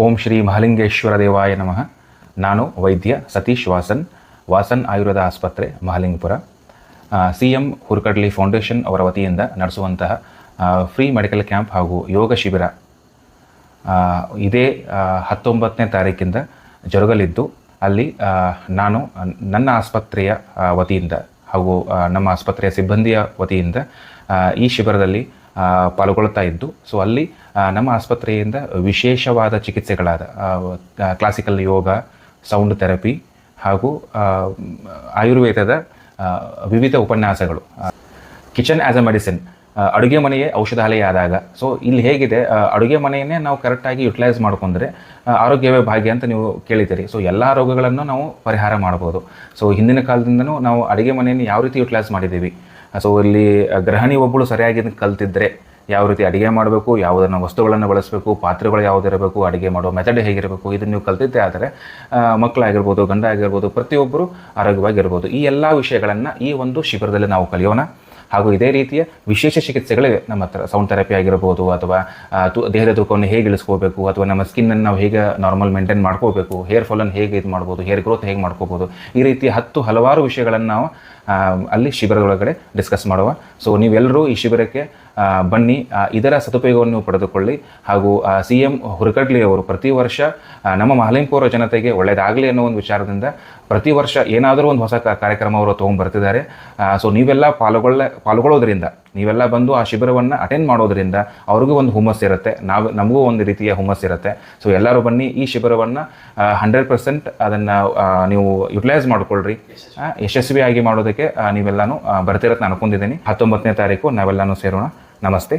ಓಂ ಶ್ರೀ ಮಹಾಲಿಂಗೇಶ್ವರ ದೇವಾಯ ನಮಃ. ನಾನು ವೈದ್ಯ ಸತೀಶ್ ವಾಸನ್ ಆಯುರ್ವೇದ ಆಸ್ಪತ್ರೆ ಮಹಾಲಿಂಗಪುರ. CM ಹುರ್ಕಡ್ಲಿ ಫೌಂಡೇಶನ್ ಅವರ ವತಿಯಿಂದ ನಡೆಸುವಂತಹ ಫ್ರೀ ಮೆಡಿಕಲ್ ಕ್ಯಾಂಪ್ ಹಾಗೂ ಯೋಗ ಶಿಬಿರ ಇದೇ 19ನೇ ತಾರೀಕಿಂದ ಜರುಗಲಿದ್ದು, ಅಲ್ಲಿ ನಾನು ನನ್ನ ಆಸ್ಪತ್ರೆಯ ವತಿಯಿಂದ ಹಾಗೂ ನಮ್ಮ ಆಸ್ಪತ್ರೆಯ ಸಿಬ್ಬಂದಿಯ ವತಿಯಿಂದ ಈ ಶಿಬಿರದಲ್ಲಿ ಪಾಲ್ಗೊಳ್ತಾ ಇದ್ದು, ಸೊ ಅಲ್ಲಿ ನಮ್ಮ ಆಸ್ಪತ್ರೆಯಿಂದ ವಿಶೇಷವಾದ ಚಿಕಿತ್ಸೆಗಳಾದ ಕ್ಲಾಸಿಕಲ್ ಯೋಗ, ಸೌಂಡ್ ಥೆರಪಿ ಹಾಗೂ ಆಯುರ್ವೇದದ ವಿವಿಧ ಉಪನ್ಯಾಸಗಳು. ಕಿಚನ್ ಆ್ಯಸ್ ಅ ಮೆಡಿಸಿನ್, ಅಡುಗೆ ಮನೆಯೇ ಔಷಧಾಲಯ ಆದಾಗ, ಸೊ ಇಲ್ಲಿ ಹೇಗಿದೆ, ಅಡುಗೆ ಮನೆಯನ್ನೇ ನಾವು ಕರೆಕ್ಟಾಗಿ ಯುಟಿಲೈಸ್ ಮಾಡ್ಕೊಂಡ್ರೆ ಆರೋಗ್ಯವೇ ಭಾಗ್ಯ ಅಂತ ನೀವು ಕೇಳಿದ್ದೀರಿ. ಸೊ ಎಲ್ಲ ರೋಗಗಳನ್ನು ನಾವು ಪರಿಹಾರ ಮಾಡ್ಬೋದು. ಸೊ ಹಿಂದಿನ ಕಾಲದಿಂದನೂ ನಾವು ಅಡುಗೆ ಮನೆಯನ್ನು ಯಾವ ರೀತಿ ಯುಟಿಲೈಸ್ ಮಾಡಿದ್ದೀವಿ, ಸೊ ಇಲ್ಲಿ ಗೃಹಿಣಿ ಒಬ್ಬಳು ಸರಿಯಾಗಿ ಕಲ್ತಿದ್ರೆ ಯಾವ ರೀತಿ ಅಡುಗೆ ಮಾಡಬೇಕು, ಯಾವುದನ್ನು ವಸ್ತುಗಳನ್ನು ಬಳಸಬೇಕು, ಪಾತ್ರೆಗಳು ಯಾವುದಿರಬೇಕು, ಅಡುಗೆ ಮಾಡೋ ಮೆಥಡ್ ಹೇಗಿರಬೇಕು, ಇದನ್ನು ನೀವು ಕಲ್ತಿದ್ದೆ ಆದರೆ ಮಕ್ಕಳಾಗಿರ್ಬೋದು, ಗಂಡ ಆಗಿರ್ಬೋದು, ಪ್ರತಿಯೊಬ್ಬರು ಆರೋಗ್ಯವಾಗಿರ್ಬೋದು. ಈ ಎಲ್ಲ ವಿಷಯಗಳನ್ನು ಈ ಒಂದು ಶಿಬಿರದಲ್ಲಿ ನಾವು ಕಲಿಯೋಣ. ಹಾಗೂ ಇದೇ ರೀತಿಯ ವಿಶೇಷ ಚಿಕಿತ್ಸೆಗಳಿವೆ ನಮ್ಮ ಹತ್ರ. ಸೌಂಡ್ ಥೆರಪಿ ಆಗಿರ್ಬೋದು, ಅಥವಾ ದೇಹದ ತೂಕವನ್ನು ಹೇಗೆ ಇಳಿಸ್ಕೋಬೇಕು, ಅಥವಾ ನಮ್ಮ ಸ್ಕಿನ್ನನ್ನು ನಾವು ಹೇಗೆ ನಾರ್ಮಲ್ ಮೇಂಟೈನ್ ಮಾಡ್ಕೋಬೇಕು, ಹೇರ್ ಫಾಲನ್ನು ಹೇಗೆ ಇದು ಮಾಡ್ಬೋದು, ಹೇರ್ ಗ್ರೋತ್ ಹೇಗೆ ಮಾಡ್ಕೋಬೋದು, ಈ ರೀತಿ ಹಲವಾರು ವಿಷಯಗಳನ್ನು ನಾವು ಅಲ್ಲಿ ಶಿಬಿರದೊಳಗಡೆ ಡಿಸ್ಕಸ್ ಮಾಡುವ. ಸೊ ನೀವೆಲ್ಲರೂ ಈ ಶಿಬಿರಕ್ಕೆ ಬನ್ನಿ, ಇದರ ಸದುಪಯೋಗವನ್ನು ಪಡೆದುಕೊಳ್ಳಿ. ಹಾಗೂ CM ಹುರ್ಕಡ್ಲಿ ಅವರು ಪ್ರತಿ ವರ್ಷ ನಮ್ಮ ಮಹಾಲಿಂಗಪುರ ಜನತೆಗೆ ಒಳ್ಳೆಯದಾಗಲಿ ಅನ್ನೋ ಒಂದು ವಿಚಾರದಿಂದ ಪ್ರತಿ ವರ್ಷ ಏನಾದರೂ ಒಂದು ಹೊಸ ಕಾರ್ಯಕ್ರಮ ಅವರು ತೊಗೊಂಡ್ಬರ್ತಿದ್ದಾರೆ. ಸೊ ನೀವೆಲ್ಲ ಪಾಲ್ಗೊಳ್ಳೋದ್ರಿಂದ, ನೀವೆಲ್ಲ ಬಂದು ಆ ಶಿಬಿರವನ್ನು ಅಟೆಂಡ್ ಮಾಡೋದ್ರಿಂದ ಅವ್ರಿಗೂ ಒಂದು ಹುಮ್ಮಸ್ ಇರುತ್ತೆ, ನಮಗೂ ಒಂದು ರೀತಿಯ ಹುಮ್ಮಸ್ ಇರುತ್ತೆ. ಸೊ ಎಲ್ಲರೂ ಬನ್ನಿ, ಈ ಶಿಬಿರವನ್ನು 100% ಅದನ್ನು ನೀವು ಯುಟಿಲೈಸ್ ಮಾಡಿಕೊಳ್ಳ್ರಿ. ಯಶಸ್ವಿಯಾಗಿ ಮಾಡೋದಕ್ಕೆ ನೀವೆಲ್ಲನೂ ಬರ್ತಿರತ್ತೆ ನಾನು ಅನ್ಕೊಂಡಿದ್ದೀನಿ. 19ನೇ ತಾರೀಕು ನಾವೆಲ್ಲನೂ ಸೇರೋಣ. ನಮಸ್ತೆ.